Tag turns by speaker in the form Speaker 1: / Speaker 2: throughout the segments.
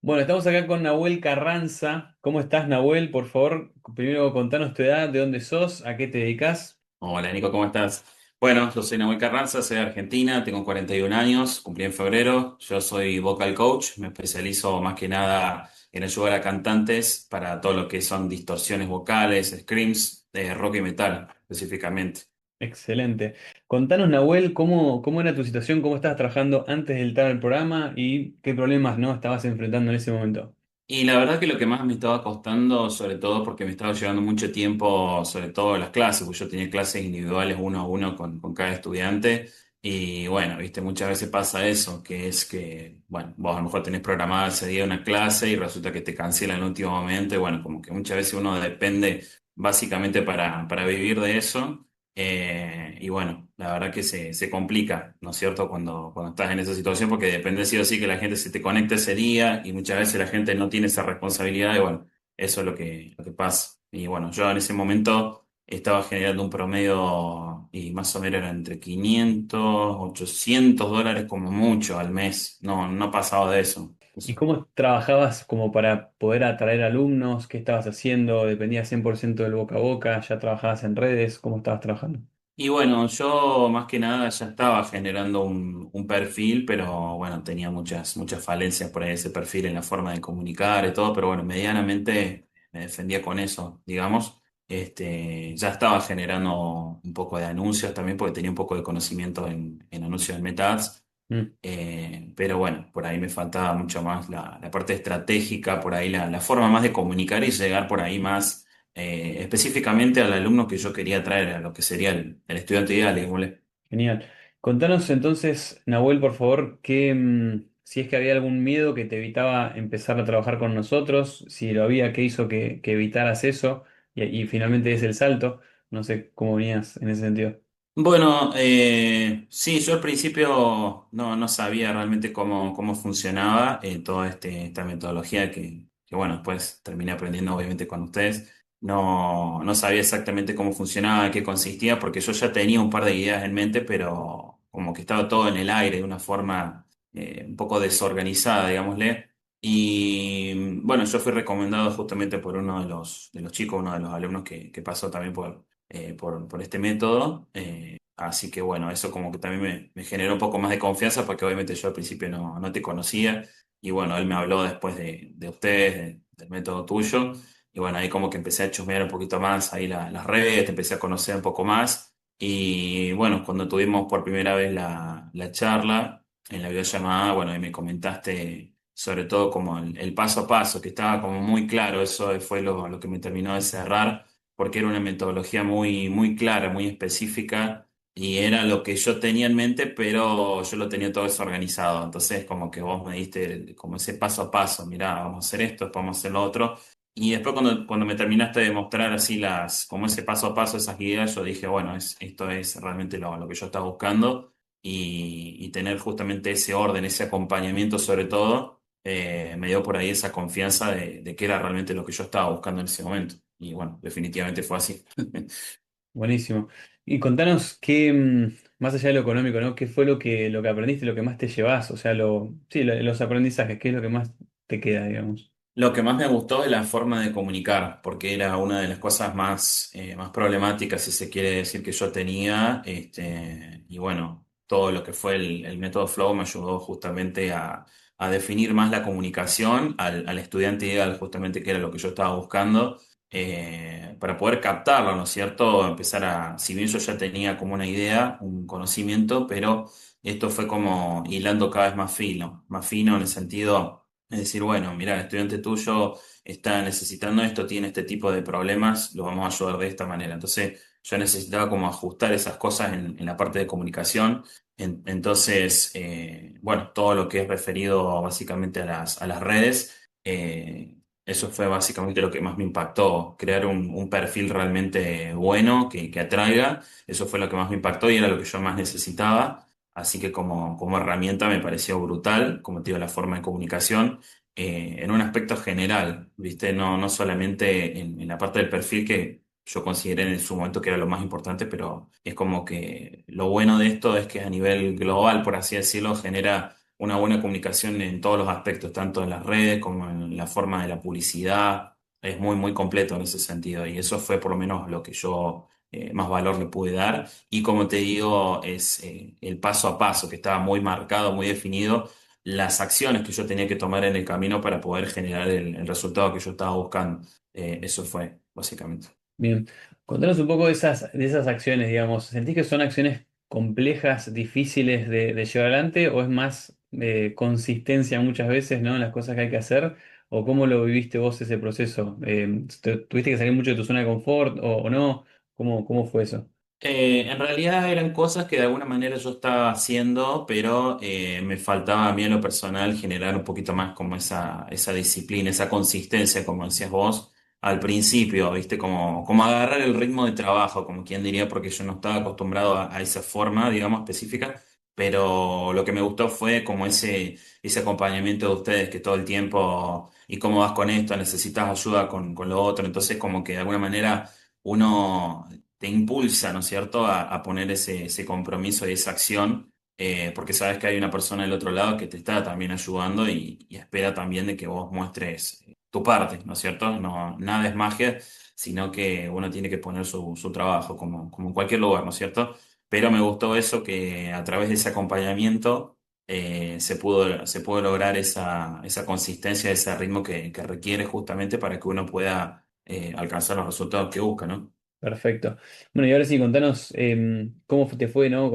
Speaker 1: Bueno, estamos acá con Nahuel Carranza. ¿Cómo estás, Nahuel? Por favor, primero contanos tu edad, de dónde sos, a qué te dedicas.
Speaker 2: Hola Nico, ¿cómo estás? Bueno, yo soy Nahuel Carranza, soy de Argentina, tengo 41 años, cumplí en febrero. Yo soy vocal coach, me especializo más que nada en ayudar a cantantes para todo lo que son distorsiones vocales, screams, de rock y metal específicamente.
Speaker 1: Excelente. Contanos, Nahuel, cómo era tu situación, cómo estabas trabajando antes de entrar al programa y qué problemas no estabas enfrentando en ese momento.
Speaker 2: Y la verdad que lo que más me estaba costando, sobre todo porque me estaba llevando mucho tiempo, sobre todo las clases, porque yo tenía clases individuales uno a uno con cada estudiante. Y bueno, viste, muchas veces pasa eso, que es que, bueno, vos a lo mejor tenés programada ese día una clase y resulta que te cancelan en el último momento. Y bueno, como que muchas veces uno depende básicamente para vivir de eso. Y bueno, la verdad que se complica, ¿no es cierto? Cuando estás en esa situación, porque depende sí o sí que la gente se te conecte ese día y muchas veces la gente no tiene esa responsabilidad y bueno, eso es lo que pasa. Y bueno, yo en ese momento estaba generando un promedio y más o menos era entre 500, $800 como mucho al mes, no pasaba de eso.
Speaker 1: ¿Y cómo trabajabas como para poder atraer alumnos? ¿Qué estabas haciendo? ¿Dependía 100% del boca a boca? ¿Ya trabajabas en redes? ¿Cómo estabas trabajando?
Speaker 2: Y bueno, yo más que nada ya estaba generando un perfil, pero bueno, tenía muchas falencias por ahí ese perfil en la forma de comunicar y todo, pero bueno, medianamente me defendía con eso, digamos. Ya estaba generando un poco de anuncios también porque tenía un poco de conocimiento en anuncios en Meta Ads.
Speaker 1: Mm.
Speaker 2: Pero bueno, por ahí me faltaba mucho más la parte estratégica, por ahí la forma más de comunicar y llegar por ahí más específicamente al alumno que yo quería traer, a lo que sería el estudiante ideal, digámosle.
Speaker 1: Genial. Contanos entonces, Nahuel, por favor, si es que había algún miedo que te evitaba empezar a trabajar con nosotros, si lo había, qué hizo que evitaras eso y finalmente es el salto. No sé cómo venías en ese sentido.
Speaker 2: Bueno, sí, yo al principio no sabía realmente cómo funcionaba toda esta metodología que, bueno, después terminé aprendiendo obviamente con ustedes. No sabía exactamente cómo funcionaba, en qué consistía, porque yo ya tenía un par de ideas en mente, pero como que estaba todo en el aire de una forma un poco desorganizada, digámosle. Y bueno, yo fui recomendado justamente por uno de los chicos, uno de los alumnos que pasó también por este método. Así que bueno, eso como que también me generó un poco más de confianza porque obviamente yo al principio no te conocía y bueno, él me habló después de ustedes, del método tuyo y bueno, ahí como que empecé a chusmear un poquito más ahí las redes, te empecé a conocer un poco más y bueno, cuando tuvimos por primera vez la charla en la videollamada, bueno, ahí me comentaste sobre todo como el paso a paso, que estaba como muy claro, eso fue lo que me terminó de cerrar porque era una metodología muy clara, muy específica, y era lo que yo tenía en mente, pero yo lo tenía todo desorganizado. Entonces, como que vos me diste como ese paso a paso, mirá, vamos a hacer esto, después vamos a hacer lo otro. Y después cuando me terminaste de mostrar así como ese paso a paso, esas ideas, yo dije, bueno, esto es realmente lo que yo estaba buscando, y tener justamente ese orden, ese acompañamiento sobre todo, me dio por ahí esa confianza de que era realmente lo que yo estaba buscando en ese momento. Y bueno, definitivamente fue así.
Speaker 1: Buenísimo. Y contanos más allá de lo económico, ¿no? ¿Qué fue lo que aprendiste, lo que más te llevas? O sea, sí, los aprendizajes, ¿qué es lo que más te queda, digamos?
Speaker 2: Lo que más me gustó es la forma de comunicar, porque era una de las cosas más problemáticas, si se quiere decir, que yo tenía. Y bueno, todo lo que fue el método Flow me ayudó justamente a definir más la comunicación al estudiante ideal, justamente que era lo que yo estaba buscando, para poder captarlo, ¿no es cierto? Empezar si bien yo ya tenía como una idea, un conocimiento, pero esto fue como hilando cada vez más fino en el sentido. Es decir, bueno, mira, el estudiante tuyo está necesitando esto, tiene este tipo de problemas, lo vamos a ayudar de esta manera. Entonces, yo necesitaba como ajustar esas cosas en la parte de comunicación. Entonces, bueno, todo lo que es referido básicamente a las redes, eso fue básicamente lo que más me impactó, crear un perfil realmente bueno, que atraiga. Eso fue lo que más me impactó y era lo que yo más necesitaba. Así que como herramienta me pareció brutal, como te digo, la forma de comunicación en un aspecto general, ¿viste? No solamente en la parte del perfil que yo consideré en su momento que era lo más importante, pero es como que lo bueno de esto es que a nivel global, por así decirlo, genera una buena comunicación en todos los aspectos, tanto en las redes como en la forma de la publicidad. Es muy, muy completo en ese sentido y eso fue por lo menos lo que yo más valor le pude dar. Y como te digo, es el paso a paso que estaba muy marcado, muy definido, las acciones que yo tenía que tomar en el camino para poder generar el resultado que yo estaba buscando. Eso fue, básicamente.
Speaker 1: Bien, contanos un poco de esas acciones, digamos. ¿Sentís que son acciones complejas, difíciles de llevar adelante o es más consistencia muchas veces, ¿no? En las cosas que hay que hacer? ¿O cómo lo viviste vos ese proceso? ¿Tuviste que salir mucho de tu zona de confort o no? ¿Cómo fue eso?
Speaker 2: En realidad eran cosas que de alguna manera yo estaba haciendo, pero me faltaba a mí en lo personal generar un poquito más como esa disciplina, esa consistencia, como decías vos al principio, ¿viste? Como agarrar el ritmo de trabajo, como quien diría, porque yo no estaba acostumbrado a esa forma, digamos, específica, pero lo que me gustó fue como ese acompañamiento de ustedes que todo el tiempo, ¿y cómo vas con esto? ¿Necesitas ayuda con lo otro? Entonces como que de alguna manera uno te impulsa, ¿no es cierto?, a poner ese compromiso y esa acción, porque sabes que hay una persona del otro lado que te está también ayudando y espera también de que vos muestres tu parte, ¿no es cierto? No, nada es magia, sino que uno tiene que poner su trabajo, como en cualquier lugar, ¿no es cierto? Pero me gustó eso que a través de ese acompañamiento se pudo lograr esa consistencia, ese ritmo que requiere justamente para que uno pueda alcanzar los resultados que busca, ¿no?
Speaker 1: Perfecto. Bueno, y ahora sí, contanos cómo te fue, ¿no?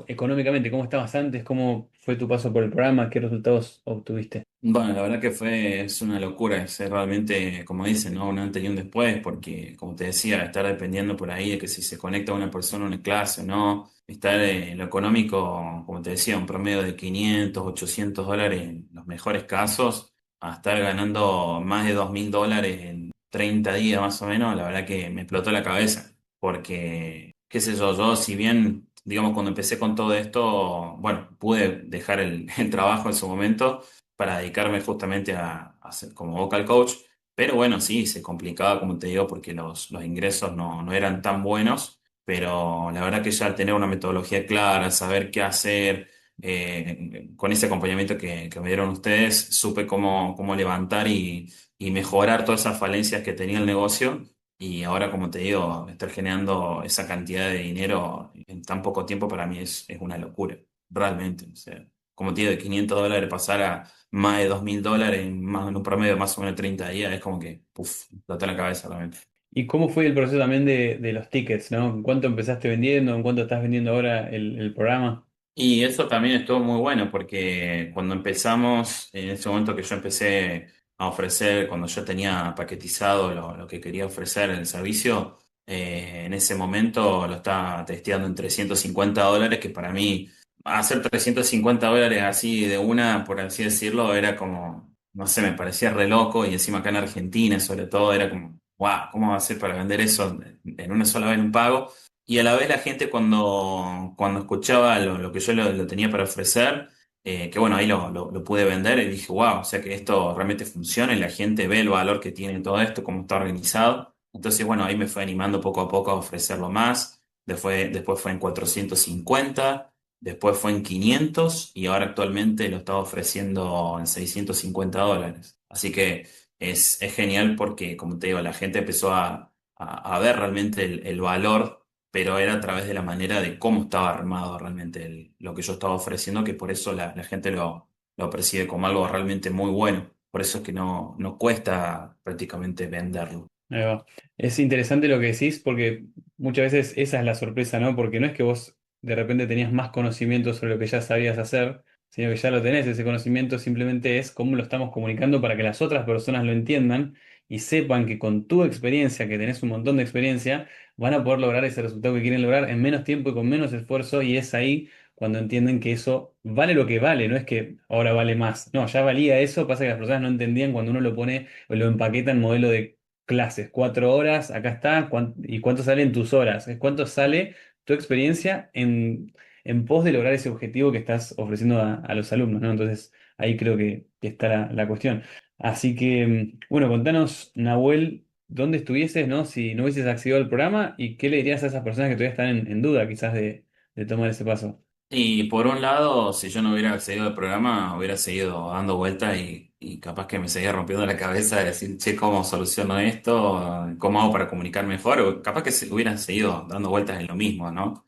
Speaker 1: Económicamente, ¿cómo estabas antes? ¿Cómo fue tu paso por el programa? ¿Qué resultados obtuviste?
Speaker 2: Bueno, la verdad que es una locura, es realmente, como dicen, ¿no? Un antes y un después, porque, como te decía, estar dependiendo por ahí de que si se conecta una persona a una clase o no, estar en lo económico, como te decía, un promedio de 500, $800 en los mejores casos, a estar ganando más de $2.000 en 30 días más o menos, la verdad que me explotó la cabeza, porque, qué sé yo, si bien, digamos, cuando empecé con todo esto, bueno, pude dejar el trabajo en su momento para dedicarme justamente a ser como vocal coach. Pero bueno, sí, se complicaba, como te digo, porque los ingresos no eran tan buenos. Pero la verdad que ya al tener una metodología clara, saber qué hacer, con ese acompañamiento que me dieron ustedes, supe cómo levantar y mejorar todas esas falencias que tenía el negocio. Y ahora, como te digo, estar generando esa cantidad de dinero en tan poco tiempo para mí es una locura, realmente. O sea, como te digo, de $500 pasar a más de $2.000 en un promedio de más o menos 30 días, es como que, puf, explota la cabeza realmente.
Speaker 1: ¿Y cómo fue el proceso también de los tickets, ¿no? ¿En cuánto empezaste vendiendo? ¿En cuánto estás vendiendo ahora el programa?
Speaker 2: Y eso también estuvo muy bueno porque cuando empezamos, en ese momento que yo empecé a ofrecer, cuando yo tenía paquetizado lo que quería ofrecer el servicio, en ese momento lo estaba testeando en $350, que para mí hacer $350 así de una, por así decirlo, era como, no sé, me parecía re loco y encima acá en Argentina sobre todo era como, wow, ¿cómo va a ser para vender eso en una sola vez en un pago? Y a la vez la gente cuando escuchaba lo que yo lo tenía para ofrecer, que bueno, ahí lo pude vender y dije, wow, o sea que esto realmente funciona y la gente ve el valor que tiene todo esto, cómo está organizado. Entonces, bueno, ahí me fue animando poco a poco a ofrecerlo más. Después fue en 450, después fue en 500 y ahora actualmente lo estaba ofreciendo en $650. Así que es genial porque, como te digo, la gente empezó a ver realmente el valor, pero era a través de la manera de cómo estaba armado realmente lo que yo estaba ofreciendo, que por eso la gente lo percibe como algo realmente muy bueno. Por eso es que no cuesta prácticamente venderlo.
Speaker 1: Ahí va. Es interesante lo que decís porque muchas veces esa es la sorpresa, ¿no? Porque no es que vos de repente tenías más conocimiento sobre lo que ya sabías hacer, sino que ya lo tenés, ese conocimiento simplemente es cómo lo estamos comunicando para que las otras personas lo entiendan y sepan que con tu experiencia, que tenés un montón de experiencia, van a poder lograr ese resultado que quieren lograr en menos tiempo y con menos esfuerzo y es ahí cuando entienden que eso vale lo que vale, no es que ahora vale más, no, ya valía eso, pasa que las personas no entendían cuando uno lo pone o lo empaqueta en modelo de clases, 4 horas, acá está, ¿y cuánto salen tus horas? Es cuánto sale tu experiencia en pos de lograr ese objetivo que estás ofreciendo a los alumnos, ¿no? Entonces, ahí creo que está la cuestión. Así que, bueno, contanos, Nahuel, dónde estuvieses, ¿no? Si no hubieses accedido al programa y qué le dirías a esas personas que todavía están en duda, quizás, de tomar ese paso.
Speaker 2: Y por un lado, si yo no hubiera accedido al programa, hubiera seguido dando vueltas y capaz que me seguía rompiendo la cabeza de decir, che, ¿cómo soluciono esto? ¿Cómo hago para comunicar mejor? O capaz que hubieran seguido dando vueltas en lo mismo, ¿no?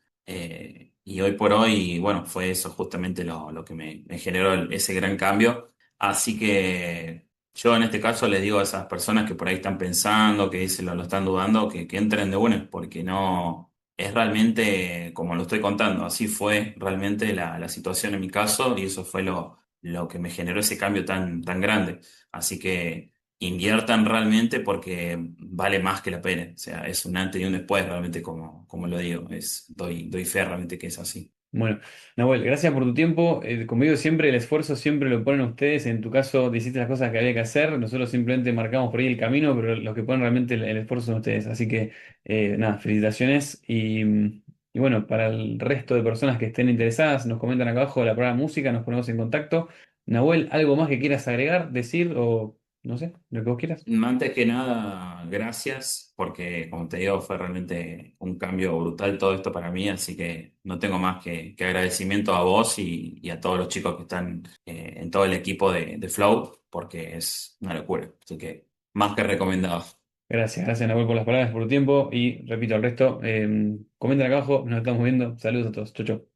Speaker 2: Y hoy por hoy, bueno, fue eso justamente lo que me generó ese gran cambio. Así que yo en este caso les digo a esas personas que por ahí están pensando, que dicen lo están dudando, que entren de una, porque no es realmente como lo estoy contando, así fue realmente la situación en mi caso y eso fue lo que me generó ese cambio tan grande. Así que inviertan realmente porque vale más que la pena. O sea, es un antes y un después realmente como lo digo. Doy fe realmente que es así.
Speaker 1: Bueno, Nahuel, gracias por tu tiempo. Como digo siempre, el esfuerzo siempre lo ponen ustedes. En tu caso, hiciste las cosas que había que hacer. Nosotros simplemente marcamos por ahí el camino, pero los que ponen realmente el esfuerzo son ustedes. Así que, nada, felicitaciones. Y bueno, para el resto de personas que estén interesadas, nos comentan acá abajo la palabra música, nos ponemos en contacto. Nahuel, ¿algo más que quieras agregar, decir o no sé, lo que vos quieras?
Speaker 2: Antes que nada, gracias, porque como te digo, fue realmente un cambio brutal todo esto para mí, así que no tengo más que agradecimiento a vos y a todos los chicos que están en todo el equipo de Flow, porque es una locura, así que más que recomendado.
Speaker 1: Gracias, Nahuel, por las palabras, por tu tiempo. Y repito, al resto, comenten acá abajo, nos estamos viendo. Saludos a todos. Chau, chau.